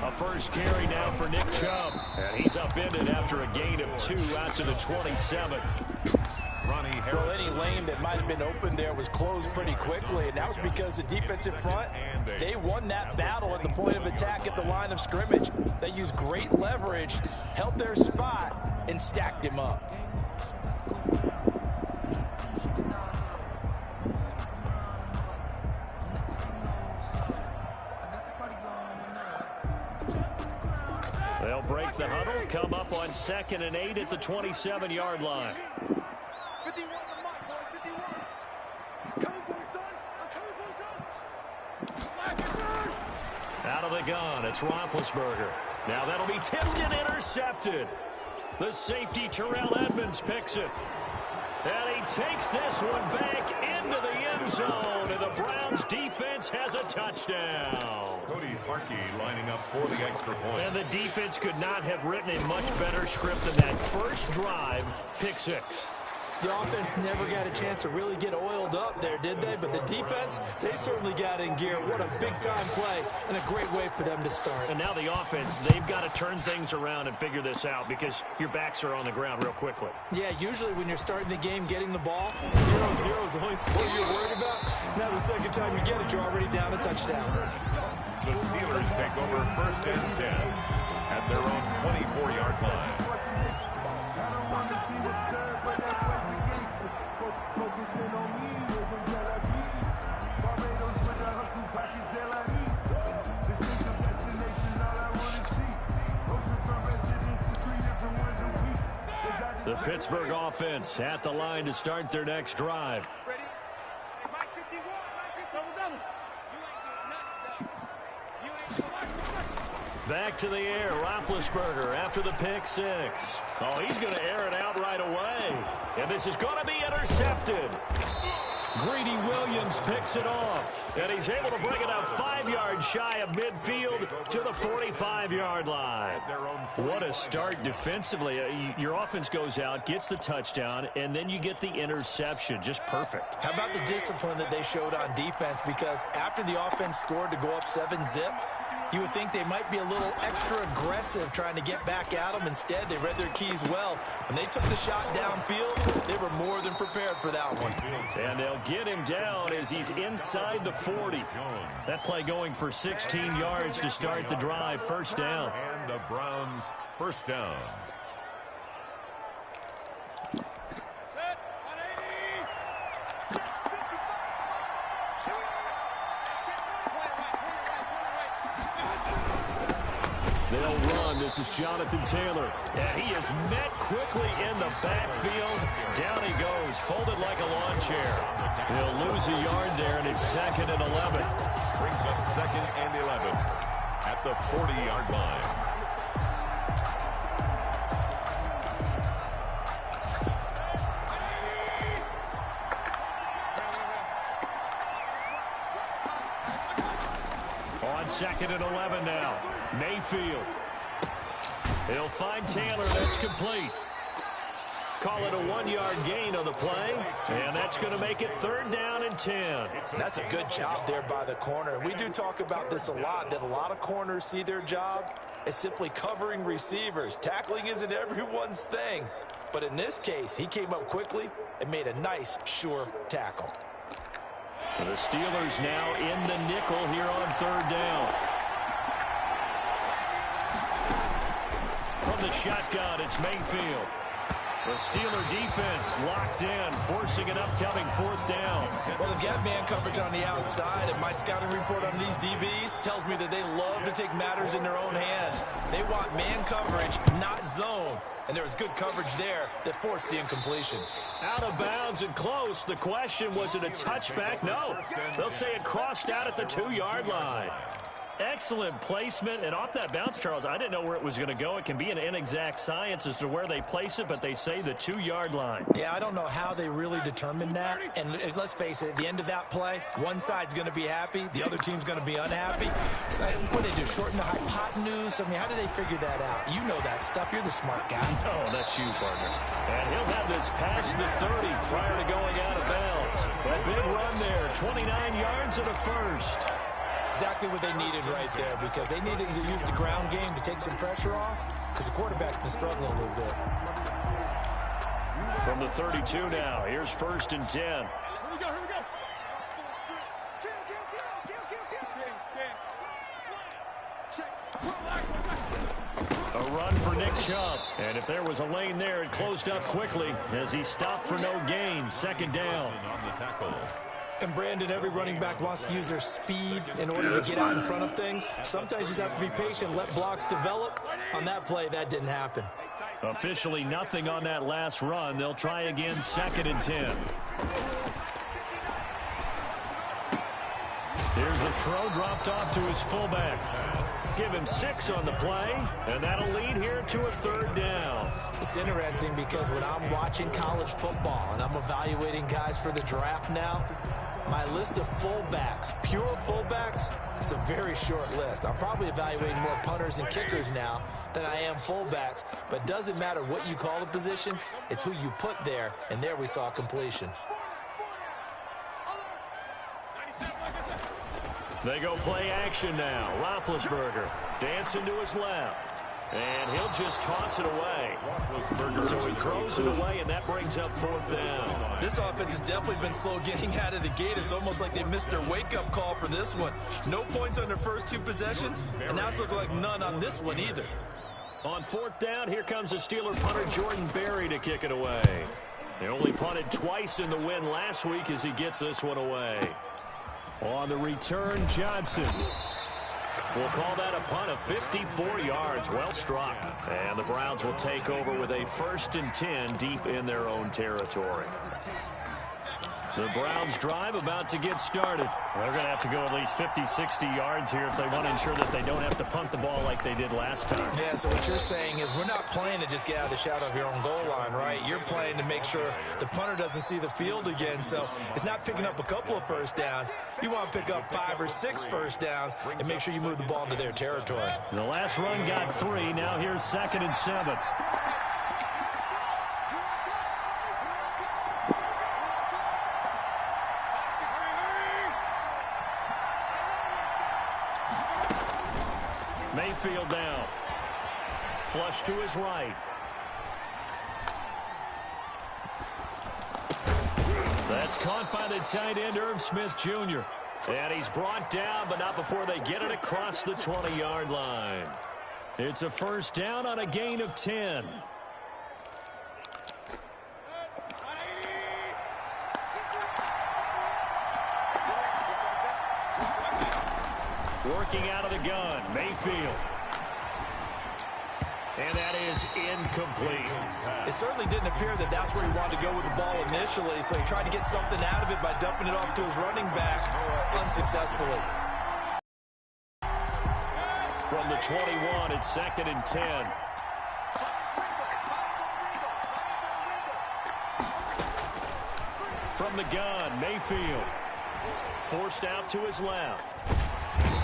A first carry now for Nick Chubb. And he's upended after a gain of 2 out to the 27. Well, any lane that might have been open there was closed pretty quickly, and that was because the defensive front, they won that battle at the point of attack at the line of scrimmage. They used great leverage, held their spot, and stacked him up. They'll break the huddle, come up on 2nd and 8 at the 27-yard line. Out of the gun, it's Roethlisberger. Now that'll be tipped and intercepted. The safety, Terrell Edmonds, picks it. And he takes this one back into the end zone, and the Browns defense has a touchdown. Cody Parkey lining up for the extra point. And the defense could not have written a much better script than that. First drive, pick 6. The offense never got a chance to really get oiled up there, did they? But the defense, they certainly got in gear. What a big-time play and a great way for them to start. And now the offense, they've got to turn things around and figure this out because your backs are on the ground real quickly. Yeah, usually when you're starting the game, getting the ball, 0-0 is the only score you're worried about. Now the second time you get it, you're already down a touchdown. The Steelers take over 1st and 10 at their own 24-yard line. The Pittsburgh offense at the line to start their next drive. Back to the air, Roethlisberger after the pick 6. Oh, he's going to air it out right away. And this is going to be intercepted. Greedy Williams picks it off. And he's able to bring it up 5 yards shy of midfield to the 45-yard line. What a start defensively. Your offense goes out, gets the touchdown, and then you get the interception. Just perfect. How about the discipline that they showed on defense? Because after the offense scored to go up 7-zip, you would think they might be a little extra aggressive trying to get back at them. Instead, they read their keys well. When they took the shot downfield, they were more than prepared for that one. And they'll get him down as he's inside the 40. That play going for 16 yards to start the drive. First down. And the Browns first down. They'll run. This is Jonathan Taylor. And he is met quickly in the backfield. Down he goes, folded like a lawn chair. He'll lose a yard there, and it's 2nd and 11. Brings up 2nd and 11 at the 40-yard line. On 2nd and 11 now. Mayfield. He'll find Taylor. That's complete. Call it a 1-yard gain on the play. And that's going to make it 3rd down and 10. That's a good job there by the corner. We do talk about this a lot, that a lot of corners see their job as simply covering receivers. Tackling isn't everyone's thing. But in this case, he came up quickly and made a nice, sure tackle. The Steelers now in the nickel here on 3rd down. From the shotgun, it's Mayfield. The Steeler defense locked in, forcing an upcoming 4th down. Well, they've got man coverage on the outside, and my scouting report on these DBs tells me that they love to take matters in their own hands. They want man coverage, not zone. And there was good coverage there that forced the incompletion. Out of bounds and close. The question, was it a touchback? No. They'll say it crossed out at the 2-yard line. Excellent placement, and off that bounce, Charles, I didn't know where it was going to go. It can be an inexact science as to where they place it, but they say the 2-yard line. Yeah, I don't know how they really determined that. And let's face it, at the end of that play, one side's going to be happy, the other team's going to be unhappy. So what do they do, shorten the hypotenuse? I mean, how do they figure that out? You know that stuff. You're the smart guy. Oh, that's you, partner. And he'll have this past the 30 prior to going out of bounds. A big run there, 29 yards and a first. Exactly what they needed right there, because they needed to use the ground game to take some pressure off, because the quarterback's been struggling a little bit. From the 32 now, here's 1st and 10. Here we go. A run for Nick Chubb. And if there was a lane there, it closed up quickly as he stopped for no gain. 2nd down. On the tackle. And Brandon, every running back wants to use their speed in order to get out in front of things. Sometimes you just have to be patient, let blocks develop. On that play, that didn't happen. Officially nothing on that last run. They'll try again, 2nd and 10. Here's the throw dropped off to his fullback. Give him 6 on the play, and that'll lead here to a 3rd down. It's interesting because when I'm watching college football and I'm evaluating guys for the draft now, my list of fullbacks, pure fullbacks, it's a very short list. I'm probably evaluating more punters and kickers now than I am fullbacks, but it doesn't matter what you call the position, it's who you put there, and there we saw completion. They go play action now. Roethlisberger dancing to his left. And he'll just toss it away. So he throws it away, and that brings up 4th down. This offense has definitely been slow getting out of the gate. It's almost like they missed their wake-up call for this one. No points on their first 2 possessions, and now it's looking like none on this one either. On 4th down, here comes the Steeler punter Jordan Berry to kick it away. They only punted twice in the win last week as he gets this one away. On the return, Johnson. We'll call that a punt of 54 yards. Well struck. And the Browns will take over with a 1st and 10 deep in their own territory. The Browns drive about to get started. They're going to have to go at least 50, 60 yards here if they want to ensure that they don't have to punt the ball like they did last time. Yeah, so what you're saying is we're not playing to just get out of the shadow of your own goal line, right? You're playing to make sure the punter doesn't see the field again. So it's not picking up a couple of first downs. You want to pick up 5 or 6 first downs and make sure you move the ball into their territory. The last run got 3. Now here's 2nd and 7. Mayfield down. Flush to his right. That's caught by the tight end, Irv Smith Jr. And he's brought down, but not before they get it across the 20-yard line. It's a 1st down on a gain of 10. Working out of the gun, Mayfield. And that is incomplete. It certainly didn't appear that that's where he wanted to go with the ball initially, so he tried to get something out of it by dumping it off to his running back unsuccessfully. From the 21, it's 2nd and 10. From the gun, Mayfield. Forced out to his left.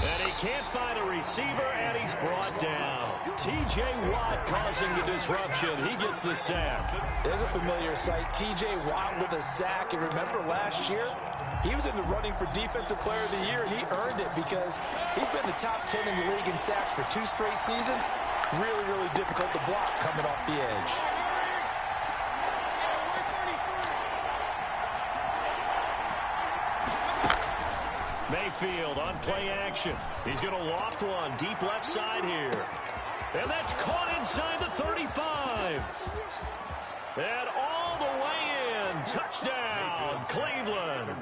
And he can't find a receiver, and he's brought down. T.J. Watt causing the disruption. He gets the sack. There's a familiar sight. T.J. Watt with a sack. And remember last year, he was in the running for Defensive Player of the Year, and he earned it because he's been the top 10 in the league in sacks for 2 straight seasons. Really, really difficult to block coming off the edge. Mayfield on play action. He's going to loft one deep left side here. And that's caught inside the 35. And all the way in. Touchdown, Cleveland.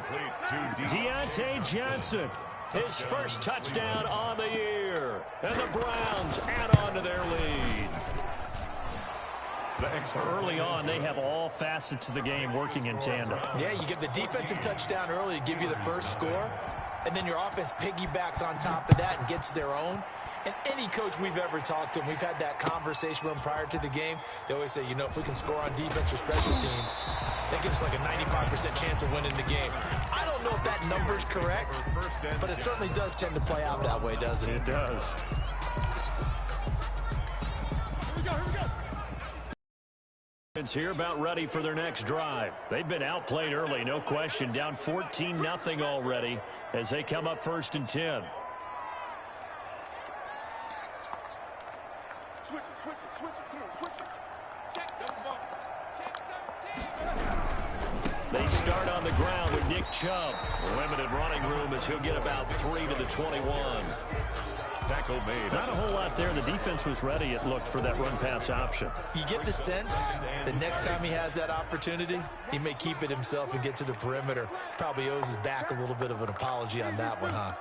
Deontay Johnson, his first touchdown on the year. And the Browns add on to their lead. Early on, they have all facets of the game working in tandem. Yeah, you get the defensive touchdown early to give you the first score. And then your offense piggybacks on top of that and gets their own. And any coach we've ever talked to, and we've had that conversation with them prior to the game, they always say, you know, if we can score on defense or special teams, that gives us like a 95% chance of winning the game. I don't know if that number's correct, but it certainly does tend to play out that way, doesn't it? It does. Here about ready for their next drive. They've been outplayed early, no question. Down 14-0 already as they come up 1st and 10. They start on the ground with Nick Chubb. Limited running room as he'll get about 3 to the 21. Tackle made. Not a whole lot there. The defense was ready, it looked, for that run-pass option. You get the sense that next time he has that opportunity, he may keep it himself and get to the perimeter. Probably owes his back a little bit of an apology on that one, huh?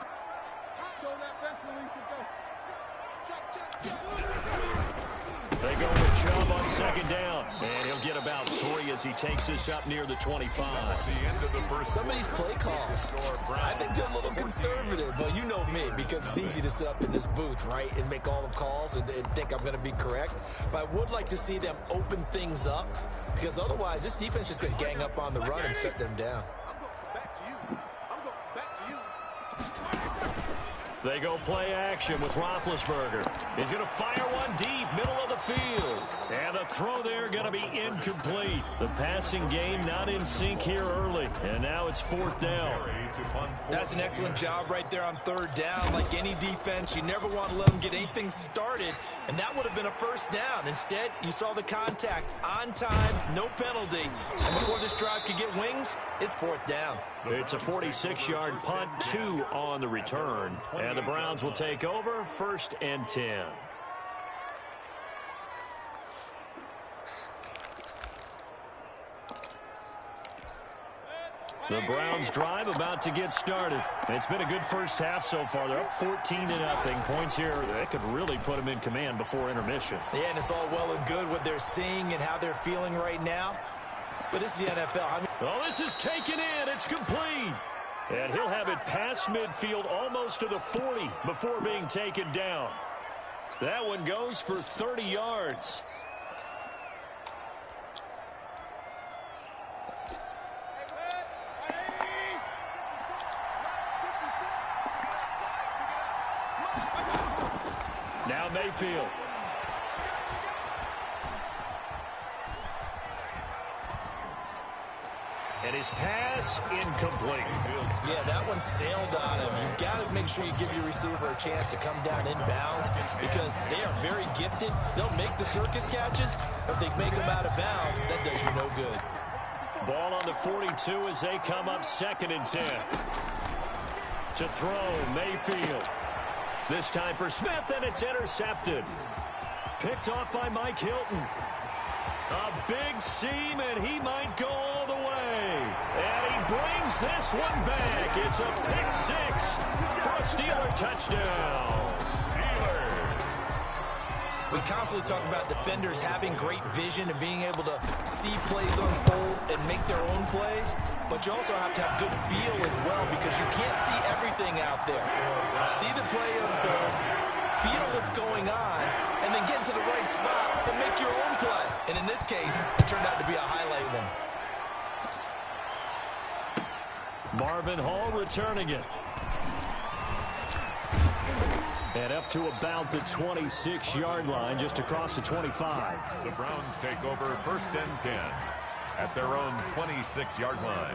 They go with Chubb on second down, and he'll get about 3 as he takes this up near the 25. The end of the first. Some of these play calls, I think they're a little conservative, but you know me, because it's easy to sit up in this booth, right, and make all the calls and think I'm going to be correct. But I would like to see them open things up, because otherwise this defense is just going to gang up on the run and shut them down. They go play action with Roethlisberger. He's going to fire one deep, middle of the field. And the throw there going to be incomplete. The passing game not in sync here early. And now it's 4th down. That's an excellent job right there on 3rd down. Like any defense, you never want to let them get anything started. And that would have been a 1st down. Instead, you saw the contact on time, no penalty. And before this drive could get wings, it's 4th down. It's a 46-yard punt, 2 on the return. And the Browns will take over, 1st and 10. The Browns drive about to get started. It's been a good first half so far. They're up 14-0. Points here that could really put them in command before intermission. Yeah, and it's all well and good what they're seeing and how they're feeling right now. But this is the NFL. Oh, this is taken in. It's complete. And he'll have it past midfield almost to the 40 before being taken down. That one goes for 30 yards. Now Mayfield. And his pass incomplete. Yeah, that one sailed on him. You've got to make sure you give your receiver a chance to come down inbounds because they are very gifted. They'll make the circus catches, but if they make them out of bounds, that does you no good. Ball on the 42 as they come up 2nd and 10. To throw, Mayfield. This time for Smith, and it's intercepted. Picked off by Mike Hilton. A big seam, and he might go all the way. And he brings this one back. It's a pick 6 for a Steeler touchdown. We constantly talk about defenders having great vision and being able to see plays unfold and make their own plays. But you also have to have good feel as well because you can't see everything out there. See the play unfold, feel what's going on, and then get into the right spot and make your own play. And in this case, it turned out to be a highlight one. Marvin Hall returning it. And up to about the 26-yard line, just across the 25. The Browns take over 1st and 10 at their own 26-yard line.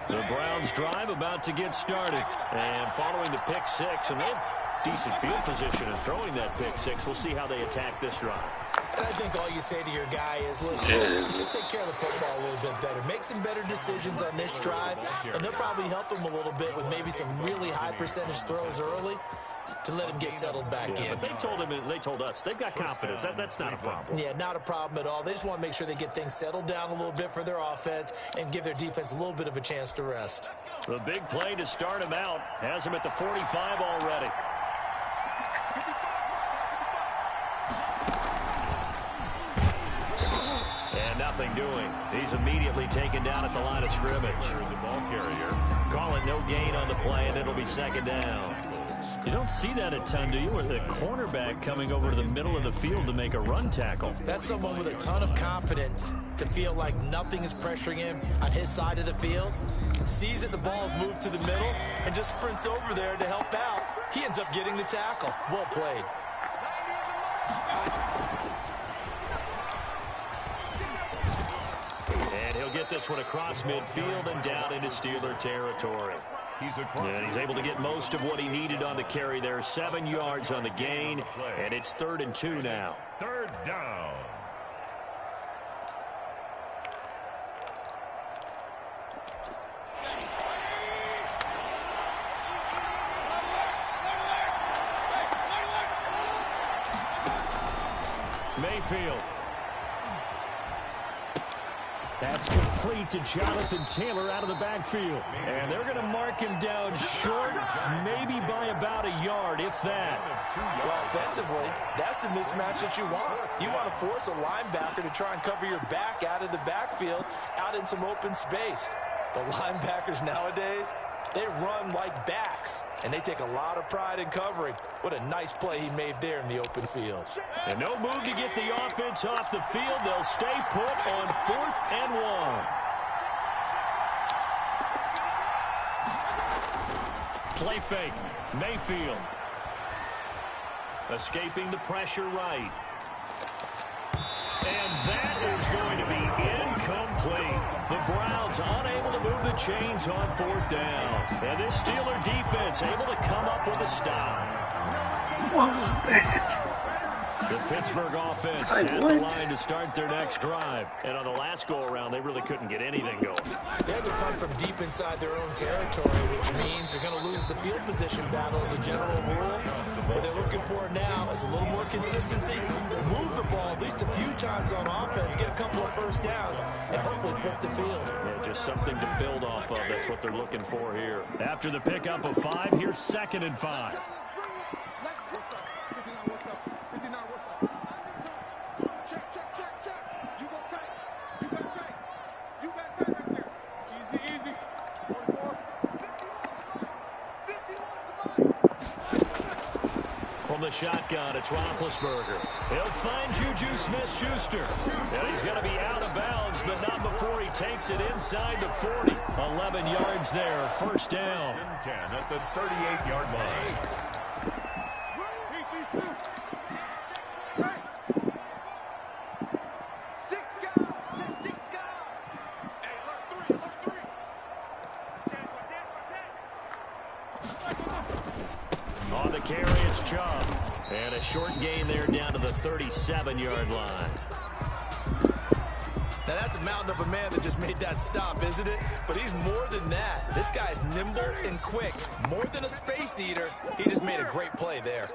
The Browns drive about to get started. And following the pick 6, and they have decent field position in throwing that pick 6. We'll see how they attack this drive. And I think all you say to your guy is, listen, just take care of the football a little bit better. Make some better decisions on this drive, and they'll probably help him a little bit with maybe some really high percentage throws early to let him get settled back in. But they told us they've got confidence. That's not a problem. Yeah, not a problem at all. They just want to make sure they get things settled down a little bit for their offense and give their defense a little bit of a chance to rest. The big play to start him out has him at the 45 already. And nothing doing. He's immediately taken down at the line of scrimmage. The ball carrier. Call it no gain on the play, and it'll be 2nd down. You don't see that a ton, do you? With the cornerback coming over to the middle of the field to make a run tackle. That's someone with a ton of confidence to feel like nothing is pressuring him on his side of the field. Sees that the ball's moved to the middle and just sprints over there to help out. He ends up getting the tackle. Well played. And he'll get this one across midfield and down into Steeler territory. And he's able to get most of what he needed on the carry there. 7 yards on the gain, and it's 3rd and 2 now. 3rd down. Mayfield. That's complete to Jonathan Taylor out of the backfield. And they're going to mark him down short, maybe by about a yard, if that. Well, offensively, that's the mismatch that you want. You want to force a linebacker to try and cover your back out of the backfield, out in some open space. The linebackers nowadays, they run like backs, and they take a lot of pride in covering. What a nice play he made there in the open field. And no move to get the offense off the field. They'll stay put on 4th and 1. Play fake. Mayfield. Escaping the pressure right. And that is going to be incomplete. The Browns unable to move the chains on 4th down. And this Steeler defense able to come up with a stop. What was that? The Pittsburgh offense at the line to start their next drive. And on the last go-around, they really couldn't get anything going. They had to come from deep inside their own territory, which means they're going to lose the field position battle as a general rule. What they're looking for now is a little more consistency, move the ball at least a few times on offense, get a couple of first downs, and hopefully flip the field. Yeah, just something to build off of. That's what they're looking for here. After the pickup of 5, here's 2nd and 5. From the shotgun, it's Roethlisberger. He'll find Juju Smith-Schuster. And he's going to be out of bounds, but not before he takes it inside the 40. 11 yards there, 1st down. 10 at the 38-yard line. On the carry, it's Chubb. And a short gain there down to the 37-yard line. Now, that's a mountain of a man that just made that stop, isn't it? But he's more than that. This guy's nimble and quick. More than a space eater. He just made a great play there.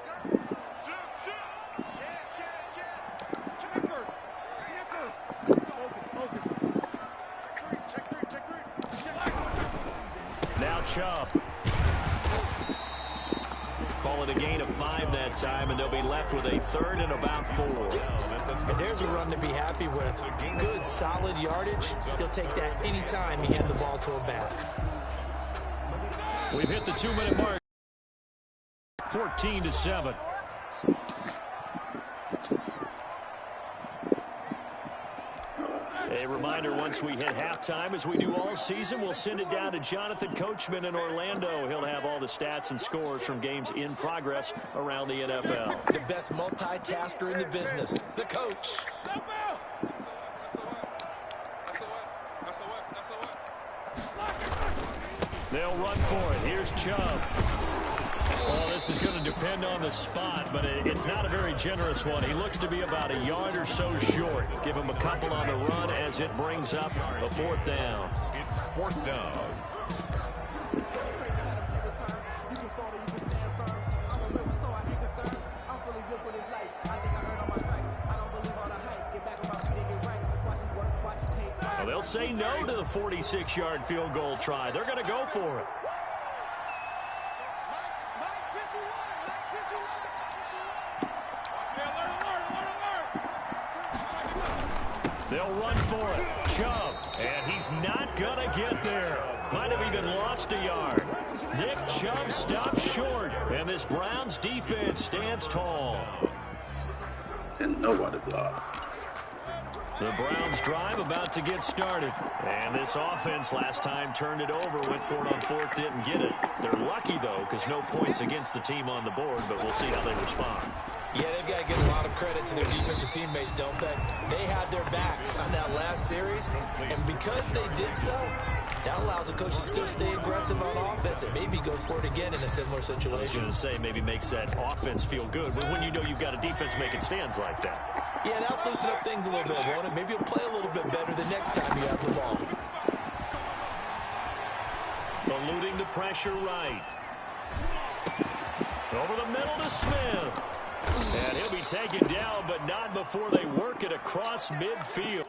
Now Chubb. Call it a gain of 5 that time, and they'll be left with a 3rd and about 4. And there's a run to be happy with. Good, solid yardage. He'll take that any time he hand the ball to a back. We've hit the 2-minute mark. 14-7. A reminder, once we hit halftime, as we do all season, we'll send it down to Jonathan Coachman in Orlando. He'll have all the stats and scores from games in progress around the NFL. The best multitasker in the business, the coach. They'll run for it. Here's Chubb. Well, this is going to depend on the spot, but it's not a very generous one. He looks to be about a yard or so short. Give him a couple on the run as it brings up a 4th down. It's 4th down. Well, they'll say no to the 46-yard field goal try. They're going to go for it. They'll run for it. Chubb. And he's not going to get there. Might have even lost a yard. Nick Chubb stops short. And this Browns defense stands tall. And nobody blocked. The Browns drive about to get started. And this offense last time turned it over, went for it on 4th, didn't get it. They're lucky, though, because no points against the team on the board, but we'll see how they respond. Yeah, they've got to give a lot of credit to their defensive teammates, don't they? They had their backs on that last series, and because they did so, that allows the coach to still stay aggressive on offense and maybe go for it again in a similar situation. I was going to say maybe makes that offense feel good when you know you've got a defense making stands like that. Yeah, that'll loosen up things a little bit, won't it? Maybe you'll play a little bit better the next time you have the ball. Eluding the pressure right. Over the middle to Smith. And he'll be taken down, but not before they work it across midfield.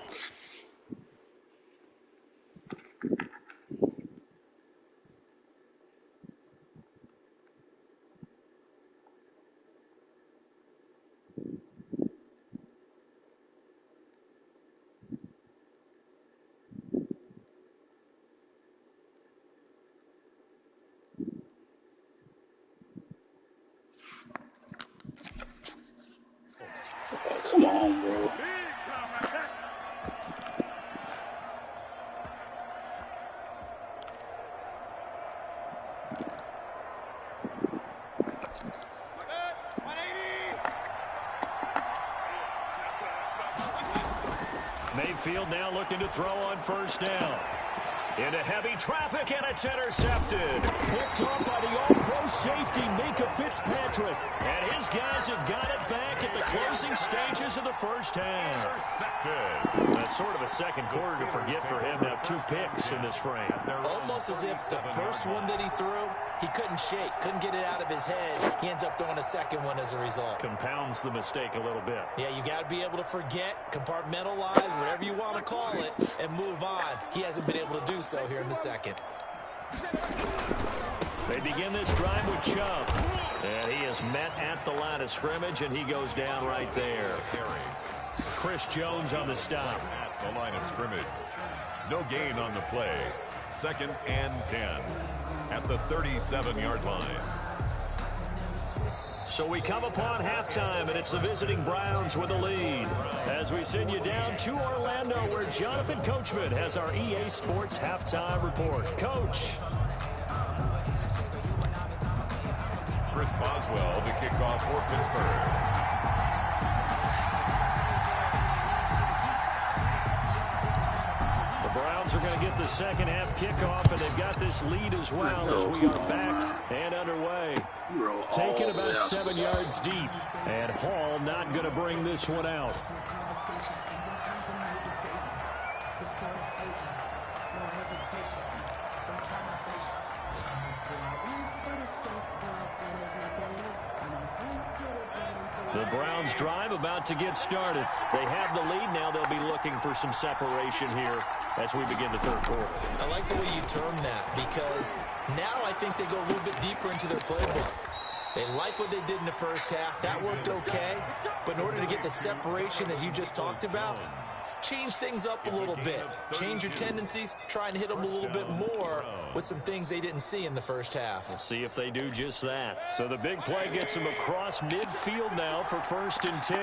Come on, bro. Mayfield now looking to throw on first down. Into heavy traffic, and it's intercepted. Picked off by the all-pro safety, Minka Fitzpatrick. And his guys have got it back at the closing stages of the first half. That's sort of a second quarter to forget for him. Now 2 picks in this frame. Almost as if the first one that he threw, he couldn't shake, couldn't get it out of his head. He ends up throwing a second one as a result. Compounds the mistake a little bit. Yeah, you got to be able to forget, compartmentalize, whatever you want to call it, and move on. He hasn't been able to do so here in the second. They begin this drive with Chubb. And he is met at the line of scrimmage, and he goes down right there. Chris Jones on the stop. At the line of scrimmage. No gain on the play. 2nd and 10 at the 37-yard line. So we come upon halftime, and it's the visiting Browns with a lead. As we send you down to Orlando, where Jonathan Coachman has our EA Sports halftime report. Coach. Chris Boswell to kick off for Pittsburgh. The Browns are going to get the second half kickoff, and they've got this lead as well as we are back and underway. Taken about 7 yards deep, and Hall not going to bring this one out. The Browns drive about to get started. They have the lead now. They'll be looking for some separation here as we begin the third quarter. I like the way you term that, because now I think they go a little bit deeper into their playbook. They like what they did in the first half. That worked okay. But in order to get the separation that you just talked about, change things up a little bit. Change your tendencies. Try and hit them a little bit more with some things they didn't see in the first half. We'll see if they do just that. So the big play gets them across midfield now for 1st and 10.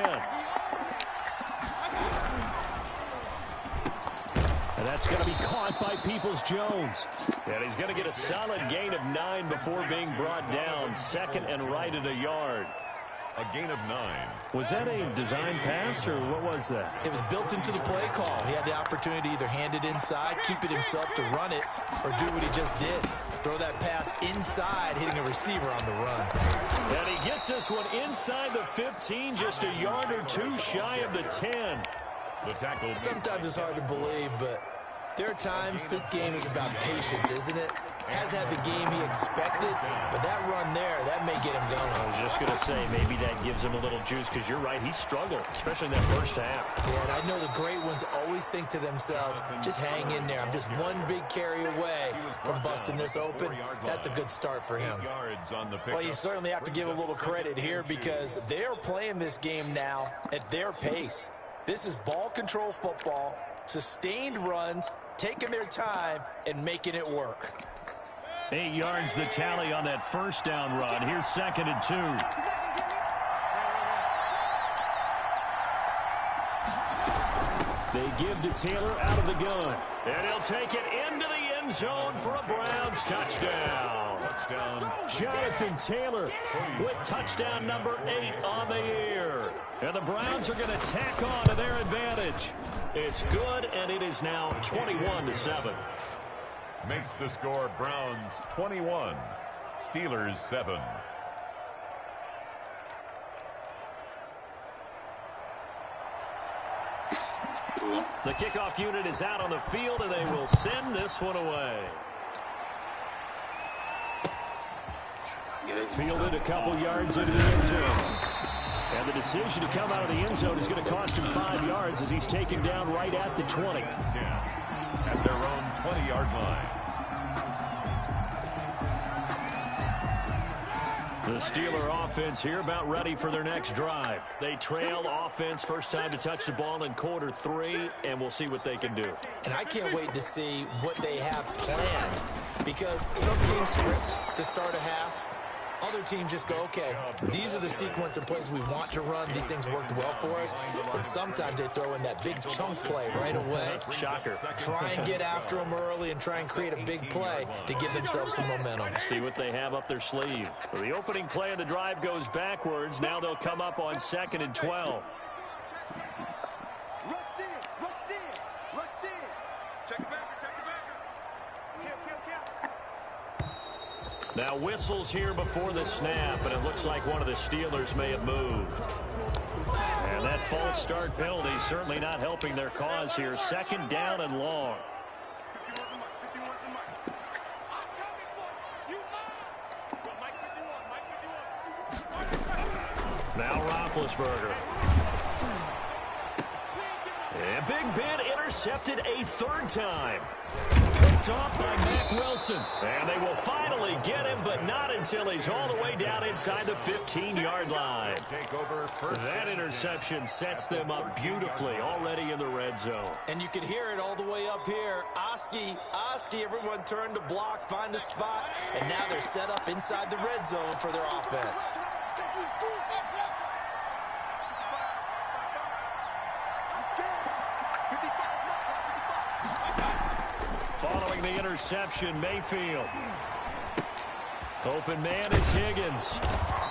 And that's going to be caught by Peoples-Jones. And he's going to get a solid gain of 9 before being brought down. 2nd and right at a yard. A gain of 9. Was that a design pass, or what was that? It was built into the play call. He had the opportunity to either hand it inside, keep it himself to run it, or do what he just did. Throw that pass inside, hitting a receiver on the run. And he gets this one inside the 15, just a yard or 2 shy of the 10. The tackle. Sometimes it's hard to believe, but there are times this game is about patience, isn't it? Has had the game he expected, but that run there, that may get him going. I was just going to say, maybe that gives him a little juice, because you're right, he struggled, especially in that first half. Yeah, and I know the great ones always think to themselves, just hang in there. I'm just one big carry away from busting this open. That's a good start for him. Well, you certainly have to give a little credit here, because they're playing this game now at their pace. This is ball control football, sustained runs, taking their time, and making it work. 8 yards the tally on that first down run. Here's 2nd and 2. They give to Taylor out of the gun. And he'll take it into the end zone for a Browns touchdown. Jonathan Taylor with touchdown number 8 on the year. And the Browns are going to tack on to their advantage. It's good, and it is now 21-7. Makes the score Browns 21, Steelers 7. The kickoff unit is out on the field, and they will send this one away. Fielded a couple yards into the end zone. And the decision to come out of the end zone is going to cost him 5 yards as he's taken down right at the 20. 10 at their own 20-yard line. The Steeler offense here about ready for their next drive. They trail offense first time to touch the ball in quarter 3, and we'll see what they can do. And I can't wait to see what they have planned, because some teams script to start a half. Other teams just go, okay, these are the sequence of plays we want to run. These things worked well for us. And sometimes they throw in that big chunk play right away. Shocker. Try and get after them early and try and create a big play to give themselves some momentum. See what they have up their sleeve. So the opening play of the drive goes backwards. Now they'll come up on 2nd and 12. Now whistles here before the snap, and it looks like one of the Steelers may have moved. And that false start penalty certainly not helping their cause here. 2nd down and long. Now Roethlisberger. And Big Ben intercepted a 3rd time. Picked off by Mack Wilson. And they will finally get him, but not until he's all the way down inside the 15-yard line. That interception sets them up beautifully already in the red zone. And you can hear it all the way up here. Oski, everyone turned to block, find a spot, and now they're set up inside the red zone for their offense. Following the interception, Mayfield. Open man is Higgins.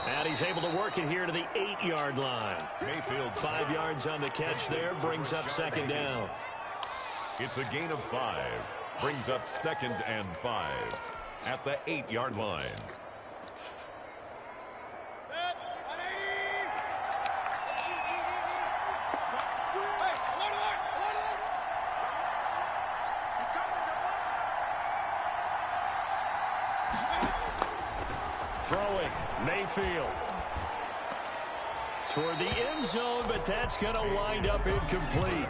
And he's able to work it here to the 8-yard line. Mayfield 5 yards on the catch there, brings up 2nd down. It's a gain of 5. Brings up 2nd and 5 at the 8-yard line. Throwing, Mayfield. Toward the end zone, but that's going to wind up incomplete.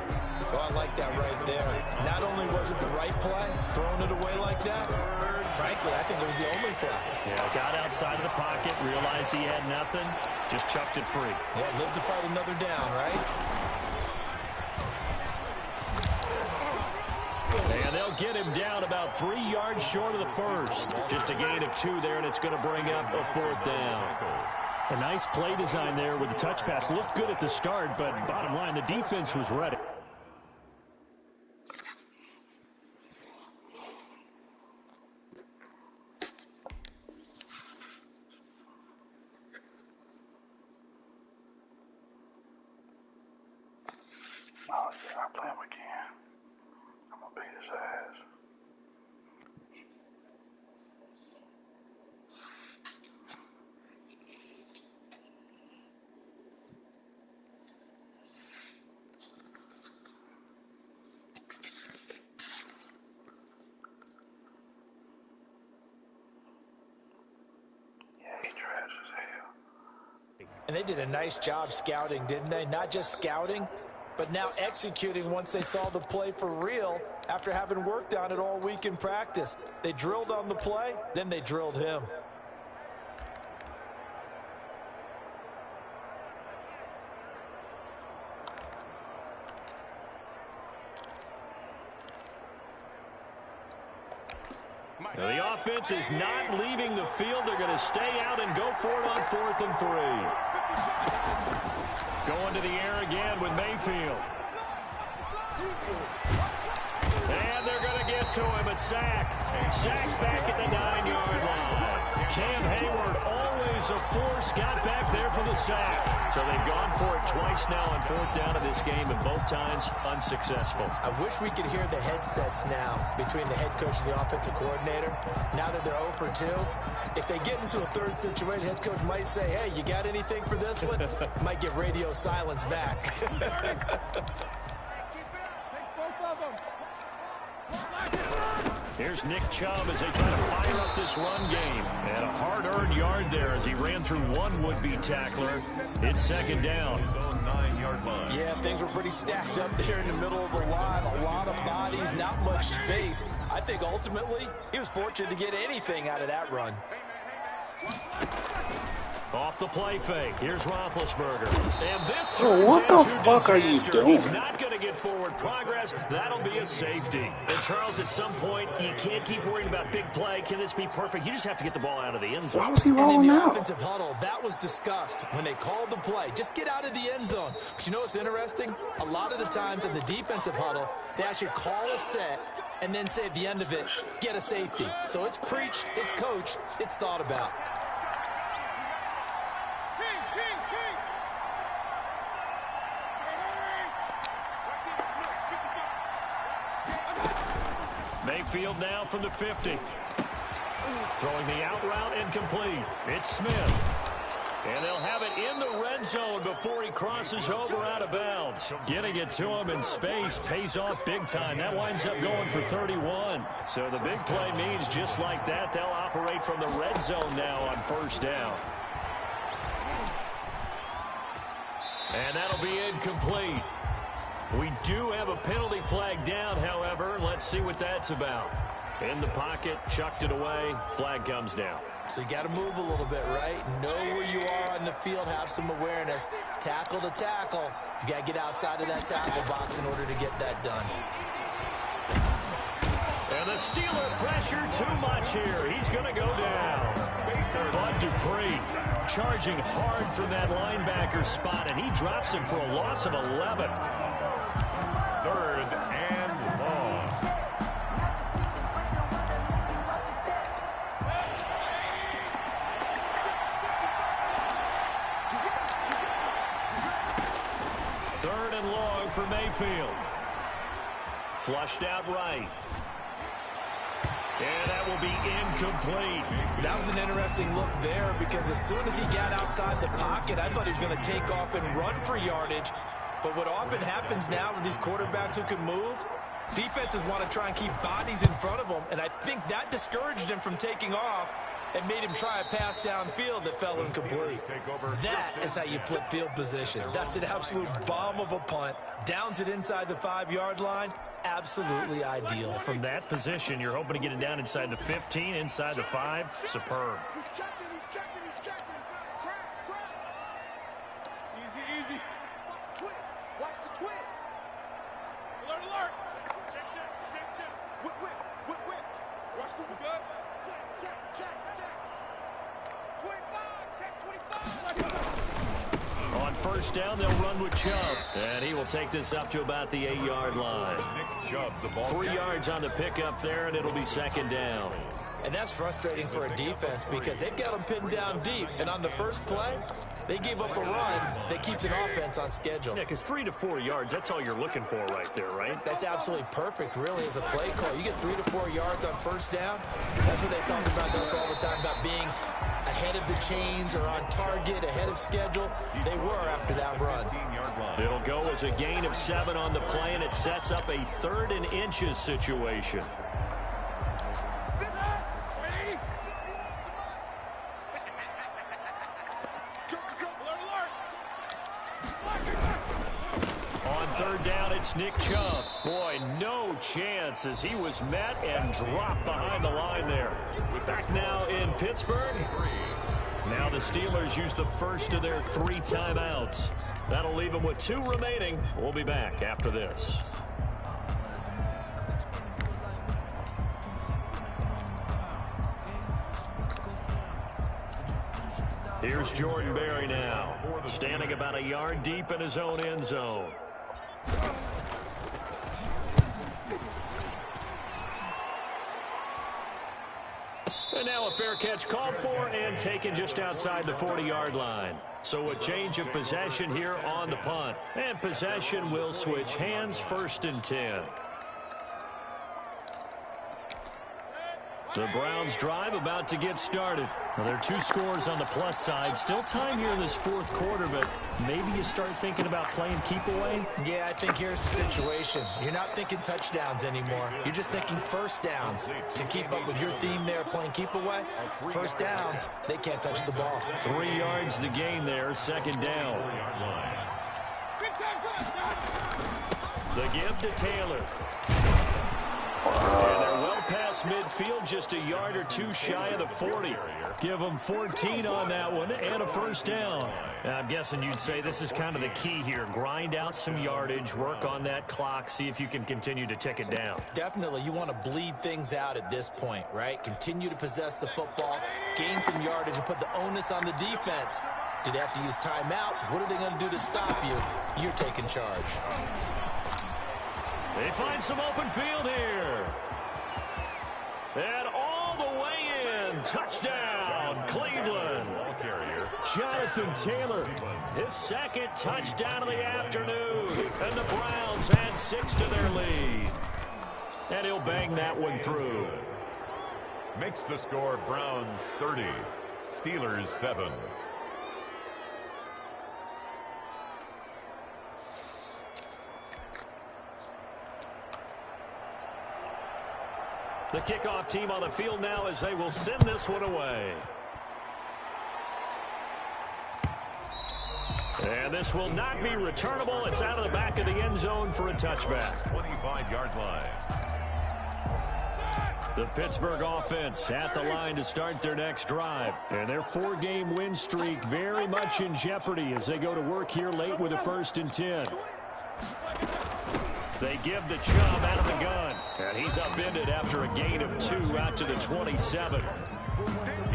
Oh, I like that right there. Not only was it the right play, throwing it away like that, frankly, I think it was the only play. Yeah, got outside of the pocket, realized he had nothing, just chucked it free. Yeah, live to fight another down, right? And they'll get him down about 3 yards short of the first. Just a gain of 2 there, and it's going to bring up a 4th down. A nice play design there with the touch pass. Looked good at the start, but bottom line, the defense was ready. Oh, yeah, I play him again. I'm going to beat his ass. Yeah, he trash as hell. And they did a nice job scouting, didn't they? Not just scouting, but now executing once they saw the play for real after having worked on it all week in practice. They drilled on the play, then they drilled him. Now, the offense is not leaving the field. They're going to stay out and go for it on 4th and 3. Going to the air again with Mayfield. And they're going to get to him, a sack. Sack back at the 9-yard line. Cam Hayward, always a force, got back there for the sack. So they've gone for it twice now on 4th down of this game, and both times unsuccessful. I wish we could hear the headsets now between the head coach and the offensive coordinator. Now that they're 0 for 2, if they get into a third situation, head coach might say, hey, you got anything for this one? Might get radio silence back. Here's Nick Chubb as they try to fire up this run game. And a hard-earned yard there as he ran through one would-be tackler. It's 2nd down. His own 9-yard line. Yeah, things were pretty stacked up there in the middle of the line. A lot of bodies, not much space. I think ultimately he was fortunate to get anything out of that run. Off the play fake. Here's Roethlisberger. And this Bro, what the fuck are you doing? He's not going to get forward progress. That'll be a safety. And Charles, at some point, you can't keep worrying about big play. Can this be perfect? You just have to get the ball out of the end zone. Why was he And rolling in the out? offensive huddle, that was discussed when they called the play. Just get out of the end zone. But you know what's interesting? A lot of the times in the defensive huddle, they actually call a set and then say at the end of it, get a safety. So it's preached, it's coached, it's thought about. Mayfield now from the 50. Throwing the out route incomplete. It's Smith. And they'll have it in the red zone before he crosses over out of bounds. Getting it to him in space pays off big time. That winds up going for 31. So the big play means just like that, they'll operate from the red zone now on 1st down. And that'll be incomplete. We do have a penalty flag down, however. Let's see what that's about. In the pocket, chucked it away, flag comes down. So you got to move a little bit, right? Know where you are on the field, have some awareness. Tackle to tackle. You got to get outside of that tackle box in order to get that done. And the Steeler pressure too much here. He's going to go down. Bud Dupree charging hard from that linebacker spot, and he drops him for a loss of 11. 3rd and long. Third and long for Mayfield. Flushed out right. And that will be incomplete. That was an interesting look there because as soon as he got outside the pocket, I thought he was going to take off and run for yardage. But what often happens now with these quarterbacks who can move, defenses want to try and keep bodies in front of them, and I think that discouraged him from taking off and made him try a pass downfield that fell incomplete. That is how you flip field position. That's an absolute bomb of a punt. Downs it inside the 5-yard line. Absolutely ideal. From that position, you're hoping to get it down inside the 15, inside the 5. Superb. He's checking, he's checking, he's checking. Crash, crash. Easy, easy. Watch the twist. Watch the twist. Alert, alert. Check, check, check, check. Whip, whip, whip, whip. Watch the good. Check, check, check, check. 25, check 25. On 1st down, they'll run with Chubb. And he will take this up to about the 8-yard line. Nick Chubb, the ball. 3 yards on the pickup there, and it'll be 2nd down. And that's frustrating for a defense because they've got them pinned down deep. And on the first play, they gave up a run that keeps an offense on schedule. Yeah, because 3 to 4 yards, that's all you're looking for right there, right? That's absolutely perfect, really, as a play call. You get 3 to 4 yards on 1st down. That's what they talk about us all the time, about being ahead of the chains or on target, ahead of schedule. They were after that run. It'll go as a gain of 7 on the play, and it sets up a 3rd and inches situation. On 3rd down, it's Nick Chubb. Boy, no chance as he was met and dropped behind the line there. Back now in Pittsburgh. Now the Steelers use the first of their 3 timeouts. That'll leave them with 2 remaining. We'll be back after this. Here's Jordan Berry now, standing about a yard deep in his own end zone. And now a fair catch called for and taken just outside the 40-yard line. So a change of possession here on the punt. And possession will switch hands, 1st and 10. The Browns drive about to get started. Well, there are 2 scores on the plus side. Still time here in this 4th quarter, but maybe you start thinking about playing keep away? Yeah, I think here's the situation. You're not thinking touchdowns anymore. You're just thinking first downs. To keep up with your theme there, playing keep away, first downs, they can't touch the ball. 3 yards the gain there, 2nd down. The give to Taylor. And they're well past midfield, just a yard or 2 shy of the 40. Give them 14 on that one and a 1st down. I'm guessing you'd say this is kind of the key here. Grind out some yardage, work on that clock, see if you can continue to tick it down. Definitely. You want to bleed things out at this point, right? Continue to possess the football, gain some yardage, and put the onus on the defense. Do they have to use timeouts? What are they going to do to stop you? You're taking charge. They find some open field here. And all the way in. Touchdown, Cleveland. Jonathan Taylor, his 2nd touchdown of the afternoon. And the Browns add 6 to their lead. And he'll bang that one through. Makes the score Browns 30, Steelers 7. The kickoff team on the field now as they will send this one away. And this will not be returnable. It's out of the back of the end zone for a touchback. 25-yard line. The Pittsburgh offense at the line to start their next drive. And their 4-game win streak very much in jeopardy as they go to work here late with a 1st and 10. They give the Chubb out of the gun. And he's upended after a gain of 2 out to the 27.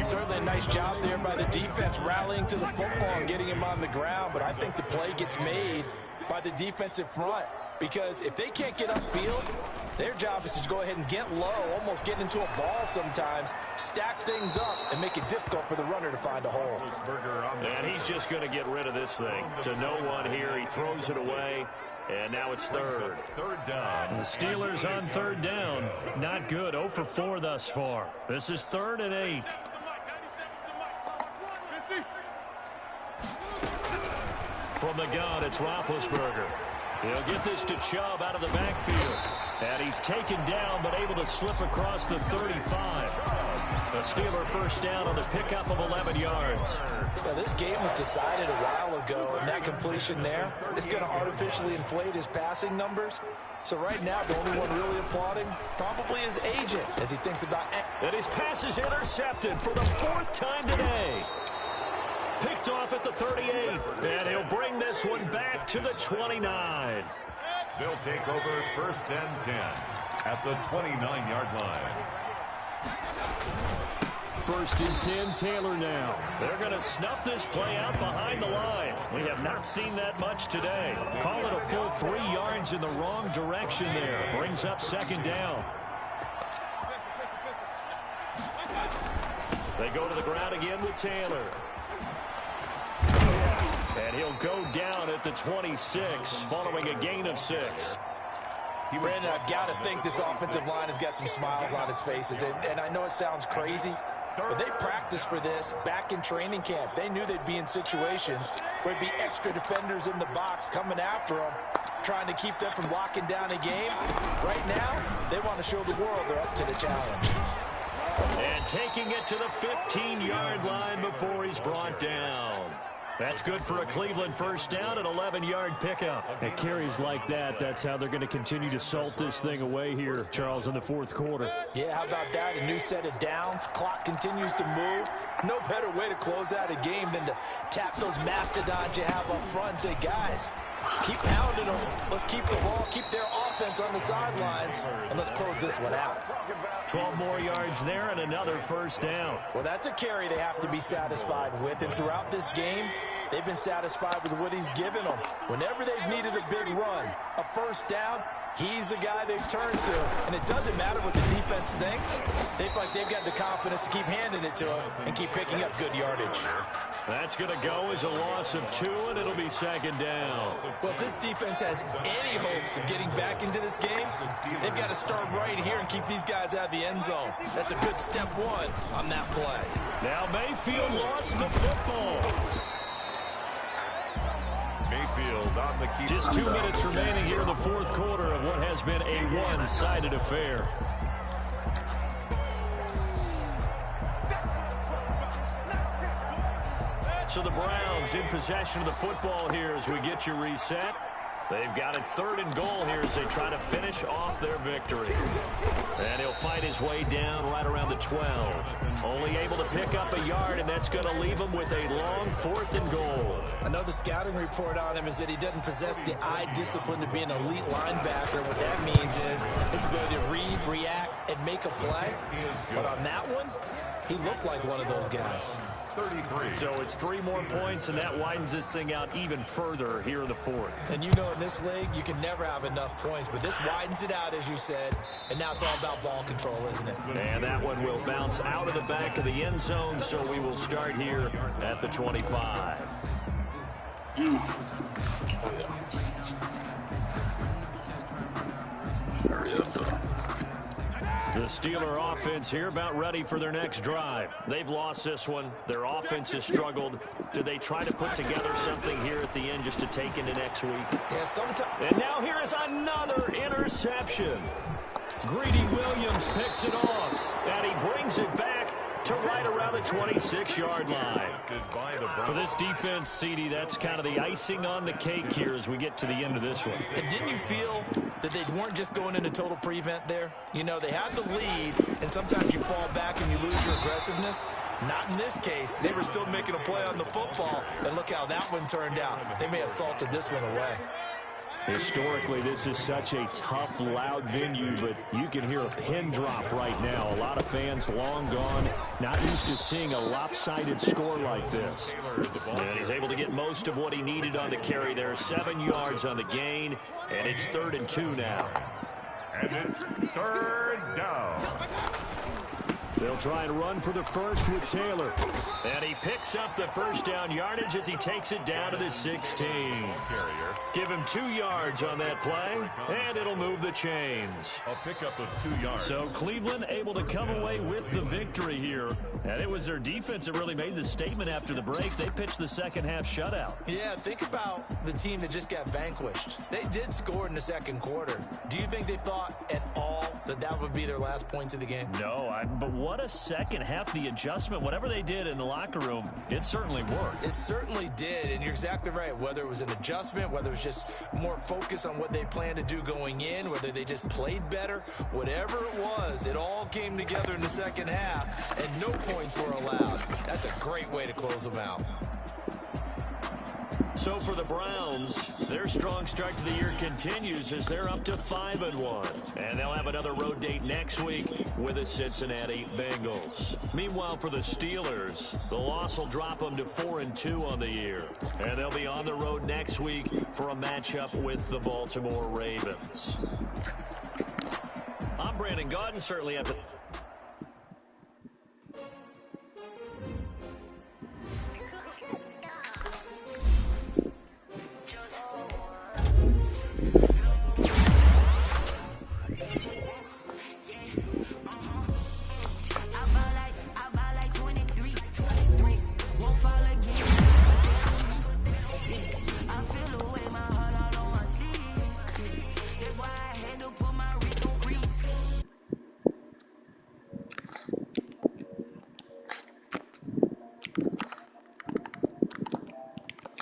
Certainly a nice job there by the defense rallying to the football and getting him on the ground. But I think the play gets made by the defensive front. Because if they can't get upfield, their job is to go ahead and get low, almost get into a ball sometimes, stack things up, and make it difficult for the runner to find a hole. And he's just going to get rid of this thing. To no one here. He throws it away. And now it's 3rd. 3rd down. The Steelers on 3rd down. Not good. 0 for 4 thus far. This is 3rd and 8. From the gun, it's Roethlisberger. He'll get this to Chubb out of the backfield. And he's taken down, but able to slip across the 35. A Steeler 1st down on the pickup of 11 yards. Well, this game was decided a while ago, and that completion there is going to artificially inflate his passing numbers. So right now, the only one really applauding probably his agent as he thinks about... And his pass is intercepted for the 4th time today. Picked off at the 38. And he'll bring this one back to the 29. They'll take over 1st and 10 at the 29-yard line. 1st and 10, Taylor now. They're going to snuff this play out behind the line. We have not seen that much today. Call it a full 3 yards in the wrong direction there. Brings up 2nd down. They go to the ground again with Taylor. And he'll go down at the 26, following a gain of 6. Brandon, I've got to think this offensive line has got some smiles on its faces. And I know it sounds crazy, but they practiced for this back in training camp. They knew they'd be in situations where there'd be extra defenders in the box coming after them, trying to keep them from locking down a game. Right now, they want to show the world they're up to the challenge. And taking it to the 15-yard line before he's brought down. That's good for a Cleveland 1st down, an 11-yard pickup. At carries like that, that's how they're going to continue to salt this thing away here, Charles, in the 4th quarter. Yeah, how about that? A new set of downs. Clock continues to move. No better way to close out a game than to tap those mastodons you have up front and say, guys, keep pounding them. Let's keep the ball, keep their offense on the sidelines, and let's close this one out. 12 more yards there and another 1st down. Well, that's a carry they have to be satisfied with, and throughout this game, they've been satisfied with what he's given them. Whenever they've needed a big run, a 1st down, He's the guy they've turned to, and it doesn't matter what the defense thinks. They feel like they've got the confidence to keep handing it to him and keep picking up good yardage. That's going to go as a loss of 2, and it'll be second down. Well, if this defense has any hopes of getting back into this game, they've got to start right here and keep these guys out of the end zone. That's a good step 1 on that play. Now Mayfield lost the football. Mayfield on the keeper. Just 2 minutes remaining here in the fourth quarter of what has been a one-sided affair. So the Browns in possession of the football here as we get you reset. They've got it 3rd and goal here as they try to finish off their victory. And he'll fight his way down right around the 12. Only able to pick up a yard, and that's going to leave him with a long 4th and goal. I know the scouting report on him is that he doesn't possess the eye discipline to be an elite linebacker. What that means is his ability to read, react, and make a play. But on that one, he looked like one of those guys. 33. So it's 3 more points, and that widens this thing out even further here in the 4th. And you know in this league, you can never have enough points, but this widens it out, as you said, and now it's all about ball control, isn't it? And that one will bounce out of the back of the end zone, so we will start here at the 25. The Steeler offense here about ready for their next drive. They've lost this one. Their offense has struggled. Do they try to put together something here at the end just to take into next week? Yeah, sometimes. And now here is another interception. Greedy Williams picks it off, and he brings it back to right around the 26-yard line. For this defense, CD, that's kind of the icing on the cake here as we get to the end of this one. And didn't you feel that they weren't just going into total prevent there? You know, they had the lead, and sometimes you fall back and you lose your aggressiveness. Not in this case. They were still making a play on the football, and look how that one turned out. They may have salted this one away. Historically, this is such a tough, loud venue, but you can hear a pin drop right now. A lot of fans long gone, not used to seeing a lopsided score like this. And he's able to get most of what he needed on the carry there. 7 yards on the gain, and it's 3rd and 2 now. And it's 3rd down. They'll try and run for the first with Taylor. And he picks up the first down yardage as he takes it down to the 16. Give him 2 yards on that play, and it'll move the chains. A pickup of 2 yards. So Cleveland able to come away with the victory here. And it was their defense that really made the statement after the break. They pitched the second half shutout. Yeah, think about the team that just got vanquished. They did score in the second quarter. Do you think they thought at all that that would be their last points of the game? No, but what a second half. The adjustment, whatever they did in the locker room, it certainly worked. It certainly did, and you're exactly right. Whether it was an adjustment, whether it was just more focus on what they planned to do going in, whether they just played better, whatever it was, it all came together in the second half, and no points were allowed. That's a great way to close them out. So for the Browns, their strong start to the year continues as they're up to 5-1. And they'll have another road date next week with the Cincinnati Bengals. Meanwhile, for the Steelers, the loss will drop them to 4-2 on the year. And they'll be on the road next week for a matchup with the Baltimore Ravens. I'm Brandon Gaudin, certainly at the